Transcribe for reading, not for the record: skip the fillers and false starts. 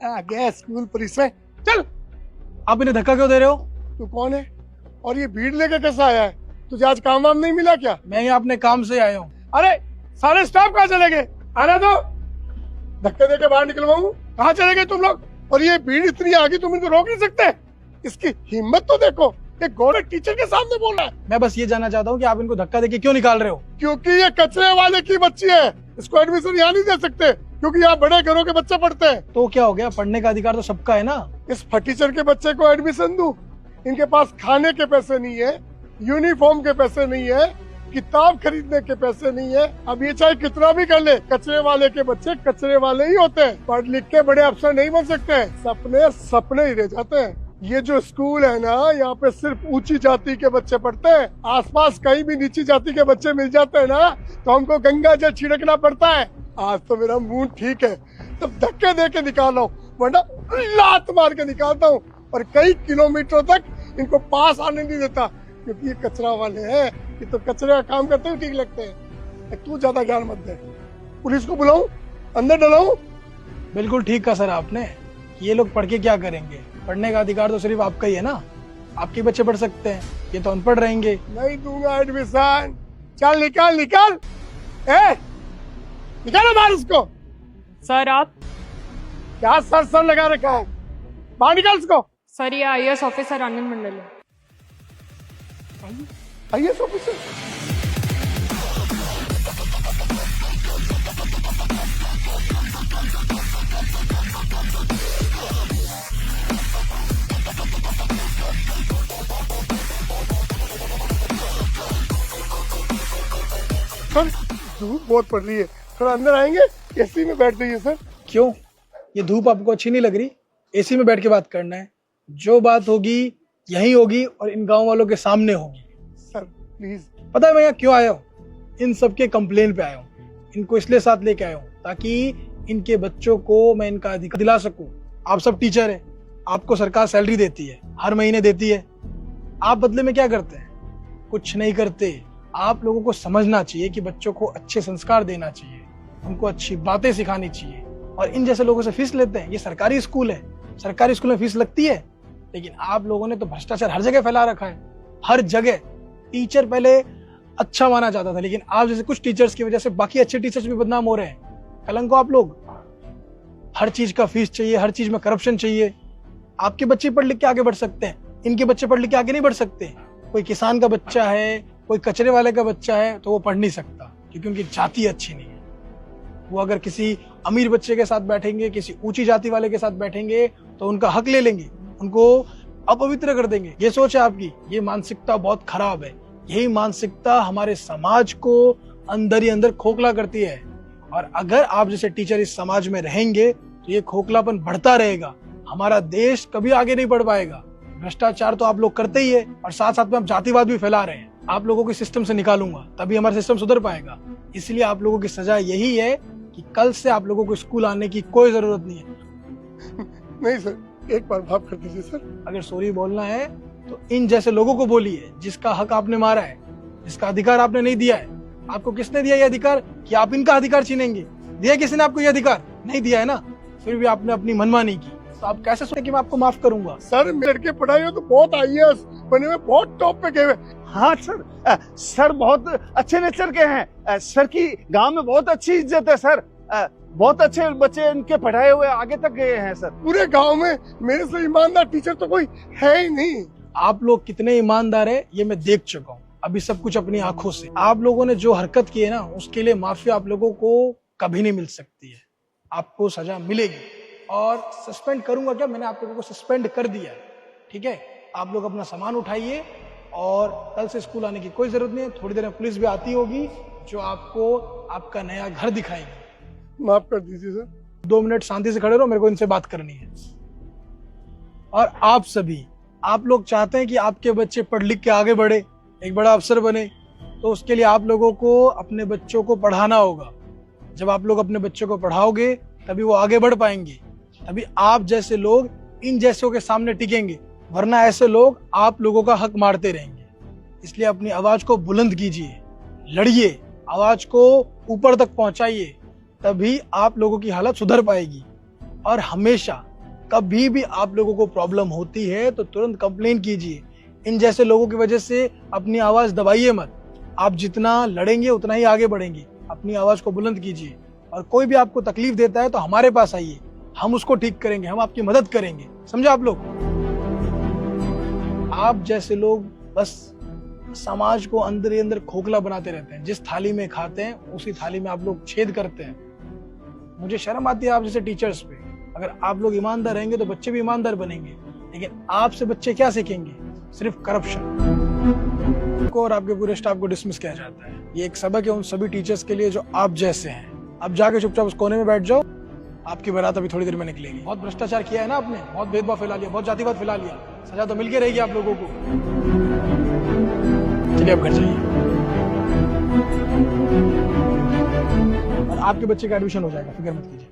आ गया school police में। चल। आप इन्हें धक्का क्यों दे रहे हो? तू कौन है और ये भीड़ लेके कैसा आया है? तुझे आज काम वाम नहीं मिला क्या? मैं यहाँ अपने काम से आया हूँ। अरे सारे स्टाफ कहाँ चले गए? आना तो धक्के दे के बाहर निकलवाऊं। कहाँ चले गए तुम लोग? और ये भीड़ इतनी आगे, तुम इनको रोक नहीं सकते? इसकी हिम्मत तो देखो, एक गवर्नमेंट टीचर के सामने बोल रहा है। मैं बस ये जानना चाहता हूँ कि आप इनको धक्का देके क्यों निकाल रहे हो? क्योंकि ये कचरे वाले की बच्ची है, इसको एडमिशन यहाँ नहीं दे सकते क्योंकि यहाँ बड़े घरों के बच्चे पढ़ते हैं। तो क्या हो गया, पढ़ने का अधिकार तो सबका है ना। इस फटीचर के बच्चे को एडमिशन दूं? इनके पास खाने के पैसे नहीं है, यूनिफॉर्म के पैसे नहीं है, किताब खरीदने के पैसे नहीं है। अब ये चाहे कितना भी कर ले, कचरे वाले के बच्चे कचरे वाले ही होते हैं। पढ़ लिख के बड़े अफसर नहीं बन सकते, सपने सपने ही रह जाते हैं। ये जो स्कूल है ना, यहाँ पे सिर्फ ऊंची जाति के बच्चे पढ़ते हैं। आसपास कहीं भी नीची जाति के बच्चे मिल जाते हैं ना, तो हमको गंगा जल छिड़कना पड़ता है। आज तो मेरा मूड ठीक है, तब धक्के दे के निकाल रहा हूँ, वरना लात मार के निकालता हूँ और कई किलोमीटर तक इनको पास आने नहीं देता, क्योंकि ये कचरा वाले हैं। ये तो कचरे का काम करते हुए ठीक लगते हैं। तू ज्यादा ज्ञान मत दे। पुलिस को बुलाऊं, अंदर डलाऊं? बिल्कुल ठीक कहा सर आपने। ये लोग पढ़ के क्या करेंगे? पढ़ने का अधिकार तो सिर्फ आपका ही है ना, आपके बच्चे पढ़ सकते हैं, ये तो अनपढ़ रहेंगे। नहीं दूंगा एडमिशन। चल निकाल निकाल, ए निकालो बाहर उसको। सर आप? क्या सर सर लगा रखा है? बाहर निकाल उसको। सर ये आईएएस ऑफिसर आनंद मंडल है। IAS officer? सर धूप बहुत पड़ रही है, थोड़ा अंदर आएंगे? एसी में बैठ जाइए सर। क्यों, ये धूप आपको अच्छी नहीं लग रही? एसी में बैठ के बात करना है, जो बात होगी यही होगी और इन गांव वालों के सामने होगी। Sir please. पता है मैं यहाँ क्यों आया हूँ? इन सबके कंप्लेन पे आया हूँ। इनको इसलिए साथ लेके आया हूँ ताकि इनके बच्चों को मैं इनका अधिकार दिला सकूं। आप सब टीचर हैं, आपको सरकार सैलरी देती है, हर महीने देती है। आप बदले में क्या करते हैं? कुछ नहीं करते। आप लोगों को समझना चाहिए कि बच्चों को अच्छे संस्कार देना चाहिए, उनको अच्छी बातें सिखानी चाहिए, और इन जैसे लोगों से फीस लेते हैं। ये सरकारी स्कूल है, सरकारी स्कूल में फीस लगती है, लेकिन आप लोगों ने तो भ्रष्टाचार हर जगह फैला रखा है। हर जगह टीचर पहले अच्छा माना जाता था, लेकिन आप जैसे कुछ टीचर्स की वजह से बाकी अच्छे टीचर्स भी बदनाम हो रहे हैं। कलंक हो आप लोग। हर चीज का फीस चाहिए, हर चीज में करप्शन चाहिए। आपके बच्चे पढ़ लिख के आगे बढ़ सकते हैं, इनके बच्चे पढ़ लिख के आगे नहीं बढ़ सकते। कोई किसान का बच्चा है, कोई कचरे वाले का बच्चा है, तो वो पढ़ नहीं सकता क्योंकि उनकी जाति अच्छी नहीं है। वो अगर किसी अमीर बच्चे के साथ बैठेंगे, किसी ऊंची जाति वाले के साथ बैठेंगे, तो उनका हक ले लेंगे, उनको अपवित्र कर देंगे। ये सोच है आपकी, ये मानसिकता बहुत खराब है। यही मानसिकता हमारे समाज को अंदर ही अंदर खोखला करती है, और अगर आप जैसे टीचर इस समाज में रहेंगे तो ये खोखलापन बढ़ता रहेगा। हमारा देश कभी आगे नहीं बढ़ पाएगा। भ्रष्टाचार तो आप लोग करते ही है, और साथ साथ में आप जातिवाद भी फैला रहे हैं। आप लोगों को सिस्टम से निकालूंगा, तभी हमारा सिस्टम सुधर पाएगा। इसलिए आप लोगों की सजा यही है कि कल से आप लोगों को स्कूल आने की कोई जरूरत नहीं है। नहीं सर, एक बार माफ कर दीजिए सर। अगर सॉरी बोलना है तो इन जैसे लोगों को बोलिए, जिसका हक आपने मारा है, जिसका अधिकार आपने नहीं दिया है। आपको किसने दिया ये अधिकार कि आप इनका अधिकार छीनेंगे? दिया किसी ने आपको ये अधिकार? नहीं दिया है ना। फिर भी आपने अपनी मनमानी की, तो आप कैसे सोचे कि मैं आपको माफ करूंगा? सर मेरे लड़के पढ़ाई हो तो बहुत आईएएस बने हुए, बहुत टॉप पे गए हुए। हाँ सर, सर बहुत अच्छे नेचर के हैं। सर की गांव में बहुत अच्छी इज्जत है सर। बहुत अच्छे बच्चे इनके पढ़ाए हुए आगे तक गए हैं सर। पूरे गांव में मेरे से ईमानदार टीचर तो कोई है ही नहीं। आप लोग कितने ईमानदार है ये मैं देख चुका हूँ अभी सब कुछ अपनी आंखों से। आप लोगों ने जो हरकत की है ना, उसके लिए माफी आप लोगों को कभी नहीं मिल सकती है। आपको सजा मिलेगी, और सस्पेंड करूंगा क्या? मैंने आप लोगों को सस्पेंड कर दिया है, ठीक है? आप लोग अपना सामान उठाइए, और कल से स्कूल आने की कोई जरूरत नहीं है। थोड़ी देर में पुलिस भी आती होगी जो आपको आपका नया घर दिखाएगी। माफ कर दीजिए सर। 2 मिनट शांति से खड़े रहो, मेरे को इनसे बात करनी है। और आप सभी, आप लोग चाहते हैं कि आपके बच्चे पढ़ लिख के आगे बढ़े, एक बड़ा अफसर बने, तो उसके लिए आप लोगों को अपने बच्चों को पढ़ाना होगा। जब आप लोग अपने बच्चों को पढ़ाओगे तभी वो आगे बढ़ पाएंगे, तभी आप जैसे लोग इन जैसों के सामने टिकेंगे, वरना ऐसे लोग आप लोगों का हक मारते रहेंगे। इसलिए अपनी आवाज को बुलंद कीजिए, लड़िए, आवाज को ऊपर तक पहुंचाइए, तभी आप लोगों की हालत सुधर पाएगी। और हमेशा कभी भी आप लोगों को प्रॉब्लम होती है तो तुरंत कंप्लेन कीजिए। इन जैसे लोगों की वजह से अपनी आवाज दबाइए मत। आप जितना लड़ेंगे उतना ही आगे बढ़ेंगे। अपनी आवाज को बुलंद कीजिए और कोई भी आपको तकलीफ देता है तो हमारे पास आइए, हम उसको ठीक करेंगे, हम आपकी मदद करेंगे। समझे आप लोग? आप जैसे लोग बस समाज को अंदर ही अंदर खोखला बनाते रहते हैं। जिस थाली में खाते हैं उसी थाली में आप लोग छेद करते हैं। मुझे शर्म आती है आप जैसे टीचर्स पे। अगर आप लोग ईमानदार रहेंगे तो बच्चे भी ईमानदार बनेंगे, लेकिन आपसे बच्चे क्या सीखेंगे? सिर्फ करप्शन को और आपके पूरे स्टाफ को डिसमिस किया जाता है। ये एक सबक है उन सभी टीचर्स के लिए जो आप जैसे हैं। अब जाके चुपचाप उस कोने में बैठ जाओ, आपकी बारात अभी थोड़ी देर में निकलेगी। बहुत भ्रष्टाचार किया है ना आपने, बहुत भेदभाव फैला लिया, बहुत जातिवाद फैला लिया। सजा तो मिलके रहेगी आप लोगों को। चलिए अब घर जाइए और आपके बच्चे का एडमिशन हो जाएगा, फिक्र मत कीजिए।